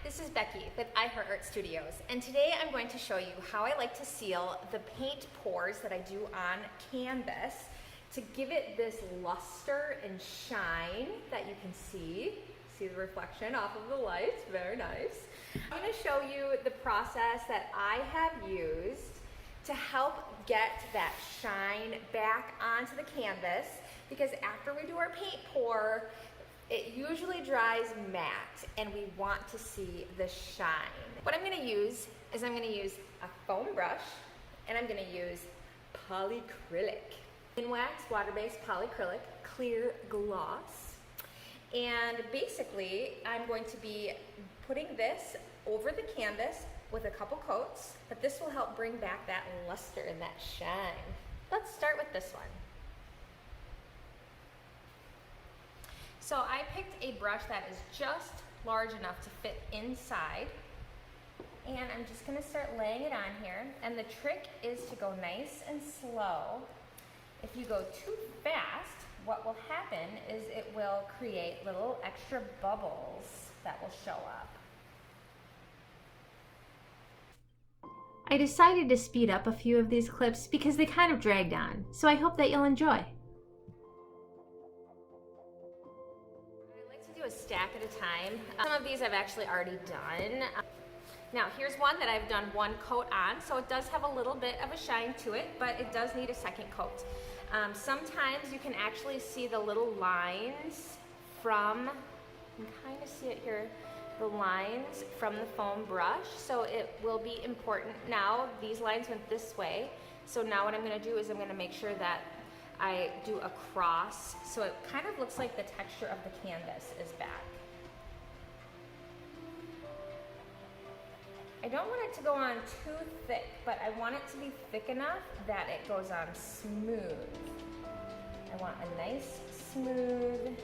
this is Becky with iHeart Art Studios, and today I'm going to show you how I like to seal the paint pours that I do on canvas to give it this luster and shine that you can see. See the reflection off of the lights, very nice. I'm going to show you the process that I have used to help get that shine back onto the canvas, because after we do our paint pour, it usually dries matte and we want to see the shine. What I'm going to use is I'm going to use a foam brush and I'm going to use polyacrylic. In wax, water-based polyacrylic, clear gloss. And basically, I'm going to be putting this over the canvas with a couple coats, but this will help bring back that luster and that shine. Let's start with this one. So I picked a brush that is just large enough to fit inside, and I'm just going to start laying it on here. And the trick is to go nice and slow. If you go too fast, what will happen is it will create little extra bubbles that will show up. I decided to speed up a few of these clips because they kind of dragged on, so I hope that you'll enjoy. A stack at a time. Some of these I've actually already done. Now here's one that I've done one coat on, so it does have a little bit of a shine to it, but it does need a second coat. Sometimes you can actually see the little lines from, you can kind of see it here, the lines from the foam brush, so it will be important. Now these lines went this way, so now what I'm going to do is I'm going to make sure that I do a cross, so it kind of looks like the texture of the canvas is back. I don't want it to go on too thick, but I want it to be thick enough that it goes on smooth. I want a nice, smooth,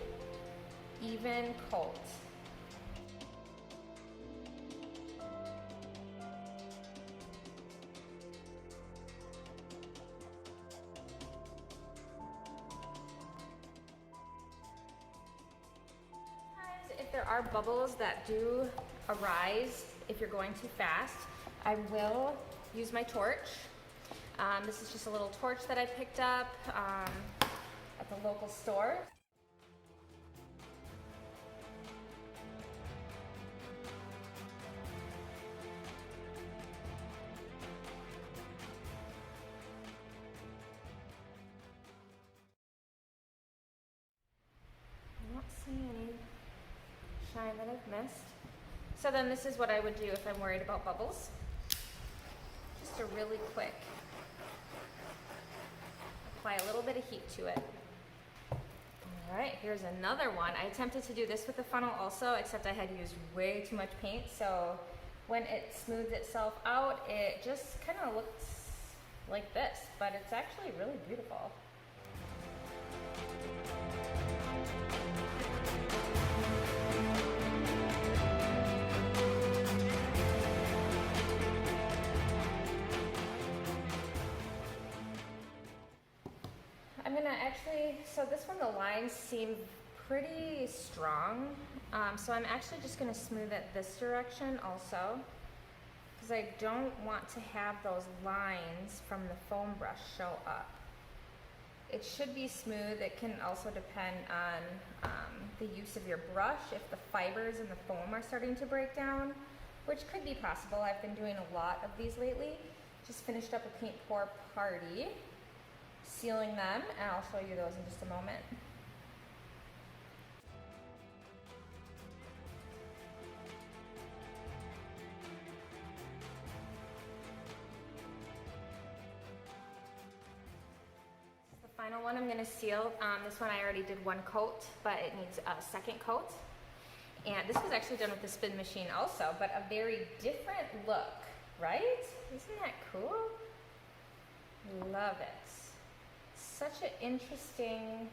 even coat. If there are bubbles that do arise if you're going too fast, I will use my torch. This is just a little torch that I picked up at the local store. I don't see any shine that I've missed. So then this is what I would do if I'm worried about bubbles. Just a really quick, apply a little bit of heat to it. All right, here's another one. I attempted to do this with the funnel also, except I had used way too much paint, so when it smooths itself out, it just kind of looks like this, but it's actually really beautiful. I'm gonna actually, so this one, the lines seem pretty strong. So I'm actually just gonna smooth it this direction also, because I don't want to have those lines from the foam brush show up. It should be smooth. It can also depend on the use of your brush, if the fibers in the foam are starting to break down, which could be possible. I've been doing a lot of these lately. Just finished up a paint pour party, sealing them, and I'll show you those in just a moment. The final one I'm going to seal. This one I already did one coat, but it needs a second coat. And this was actually done with the spin machine also, but a very different look, right? Isn't that cool? Love it. Such an interesting,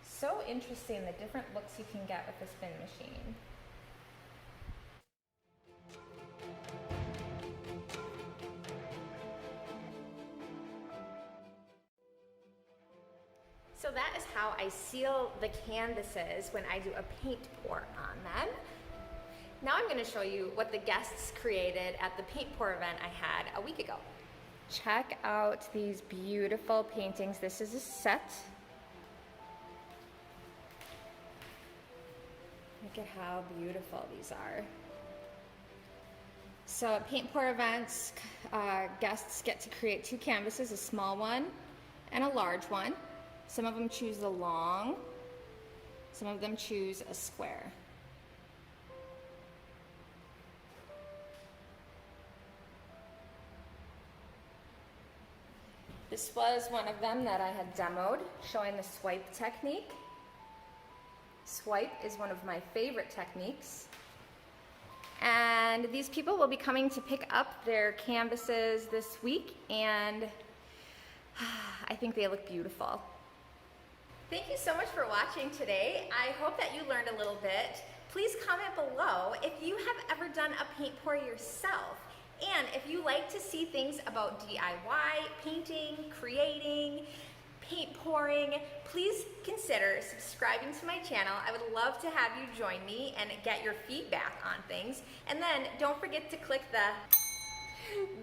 so interesting the different looks you can get with the spin machine. So that is how I seal the canvases when I do a paint pour on them. Now I'm going to show you what the guests created at the paint pour event I had a week ago. Check out these beautiful paintings. This is a set. Look at how beautiful these are. So at paint pour events, guests get to create 2 canvases, a small one and a large one. Some of them choose the long, some of them choose a square. This was one of them that I had demoed, showing the swipe technique. Swipe is one of my favorite techniques. And these people will be coming to pick up their canvases this week, and I think they look beautiful. Thank you so much for watching today. I hope that you learned a little bit. Please comment below if you have ever done a paint pour yourself. And if you like to see things about DIY, painting, creating, paint pouring, please consider subscribing to my channel. I would love to have you join me and get your feedback on things. And then don't forget to click the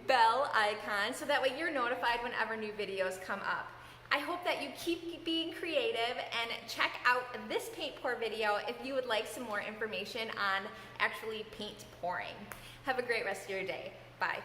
bell icon so that way you're notified whenever new videos come up. I hope that you keep being creative and check out this paint pour video if you would like some more information on actually paint pouring. Have a great rest of your day. Bye.